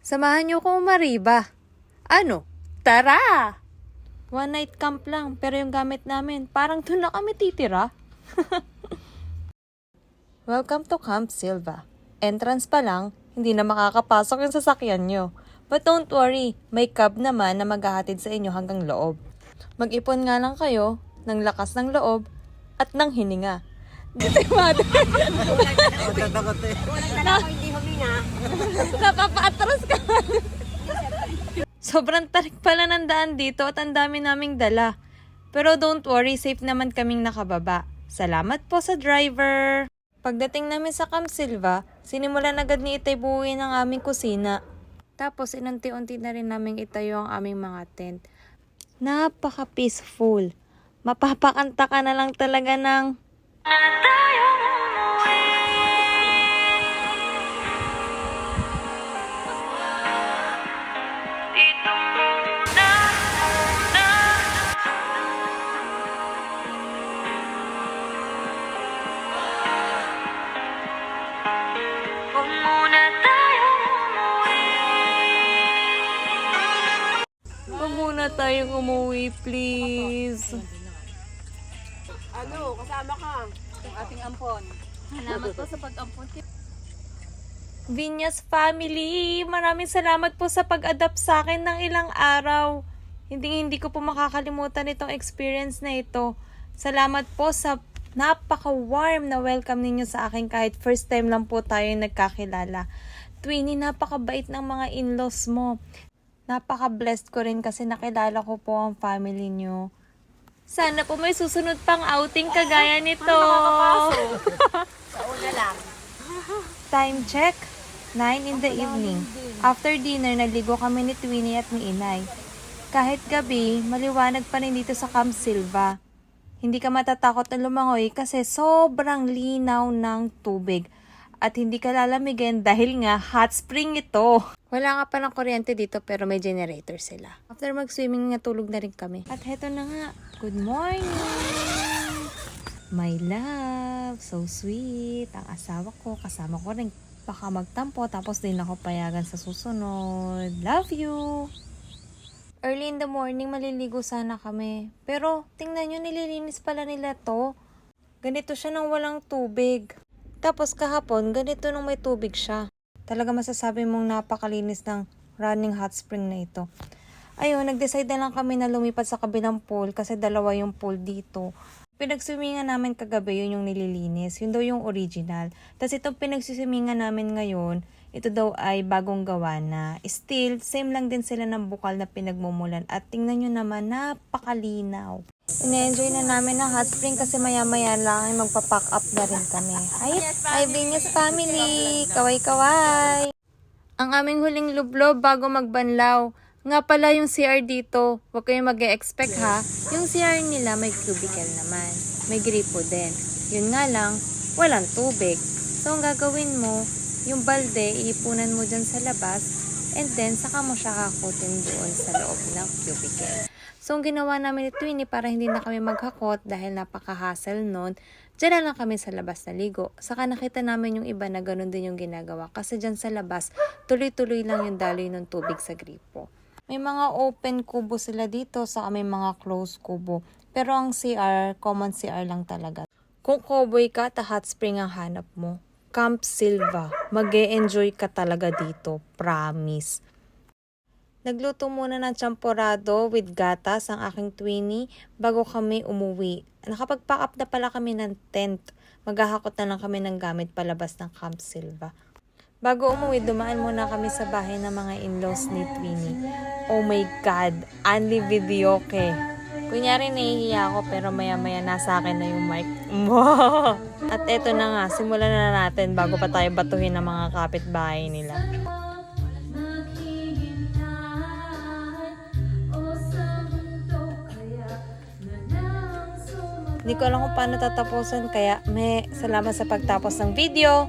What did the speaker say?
Samahan niyo ko umariba. Ano? Tara! One night camp lang, pero yung gamit namin, parang doon na kami titira. Welcome to Camp Silva. Entrance pa lang, hindi na makakapasok yung sasakyan nyo. But don't worry, may cab naman na maghahatid sa inyo hanggang loob. Mag-ipon nga lang kayo ng lakas ng loob at ng hininga. Dito yung mother. Matatakot eh. Hindi huminga. Napapaatras ka. Sobrang tarik pala ng daan dito at ang dami naming dala. Pero don't worry, safe naman kaming nakababa. Salamat po sa driver. Pagdating namin sa Camp Silva, sinimulan agad ni Itay buuin ang aming kusina. Tapos inunti-unti na rin namin itayo ang aming mga tent. Napaka-peaceful. Mapapakanta ka na lang talaga ng Huwag muna tayong umuwi, please. Ano, kasama ka. Yung ating ampon. Salamat po sa pag-ampon. Vinyas family, maraming salamat po sa pag-adapt sa akin ng ilang araw. Hindi ko po makakalimutan itong experience na ito. Salamat po sa napaka-warm na welcome ninyo sa akin kahit first time lang po tayo nagkakilala. Twinnie, napakabait ng mga in-laws mo. Napaka-blessed ko rin kasi nakilala ko po ang family nyo. Sana po may susunod pang outing kagaya nito. Sa una lang. Time check, 9 in the evening. After dinner, naligo kami ni Twinnie at ni Inay. Kahit gabi, maliwanag pa rin dito sa Camp Silva. Hindi ka matatakot na lumangoy kasi sobrang linaw ng tubig. At hindi ka lalamigin dahil nga hot spring ito. Wala nga palang kuryente dito pero may generator sila. After mag-swimming, natulog na rin kami. At heto na nga, good morning! My love, so sweet. Ang asawa ko, kasama ko rin. Baka magtampo tapos din ako payagan sa susunod. Love you! Early in the morning, maliligo sana kami. Pero tingnan nyo, nililinis pala nila to. Ganito siya nang walang tubig. Tapos kahapon, ganito nung may tubig siya. Talaga masasabi mong napakalinis ng running hot spring na ito. Ayun, nag-decide na lang kami na lumipat sa kabilang pool kasi dalawa yung pool dito. Pinagswimingan namin kagabi, yun yung nililinis. Yun daw yung original. Tapos itong pinagswimingan namin ngayon, ito daw ay bagong gawa na. Still, same lang din sila ng bukal na pinagmumulan. At tingnan nyo naman, napakalinaw. Ine-enjoy na namin ang hot spring kasi maya-maya lang ay magpa-pack up na rin kami. Hi, Vinyas family! Kaway-kaway! Ang aming huling lublob bago magbanlaw. Nga pala yung CR dito, huwag kayong mag-e-expect ha. Yung CR nila may cubicle naman. May gripo din. Yun nga lang, walang tubig. So ang gagawin mo, yung balde, iipunan mo dyan sa labas, and then saka mo siya hakutin doon sa loob ng cubicle. So, ang ginawa namin ni Twinnie para hindi na kami maghakot dahil napaka-hassle nun, dyan na lang kami sa labas na ligo. Saka nakita namin yung iba na ganun din yung ginagawa kasi dyan sa labas, tuloy-tuloy lang yung daloy ng tubig sa gripo. May mga open kubo sila dito, saka may mga closed kubo. Pero ang CR, common CR lang talaga. Kung cowboy ka, hot spring ang hanap mo. Camp Silva, mag-e-enjoy ka talaga dito, promise. Nagluto muna ng champorado with gatas ang aking Twinnie bago kami umuwi. Nakapag-pack up na pala kami ng tent. Maghahakot na lang kami ng gamit palabas ng Camp Silva. Bago umuwi, dumaan muna kami sa bahay ng mga in-laws ni Twinnie. Oh my God, only videoke. Kunyari nahihiya ako pero maya-maya nasa akin na yung mic. At eto na nga, simulan na natin bago pa tayo batuhin ng mga kapitbahay nila. Hindi ko alam kung paano tatapusin kaya salamat sa pagtapos ng video.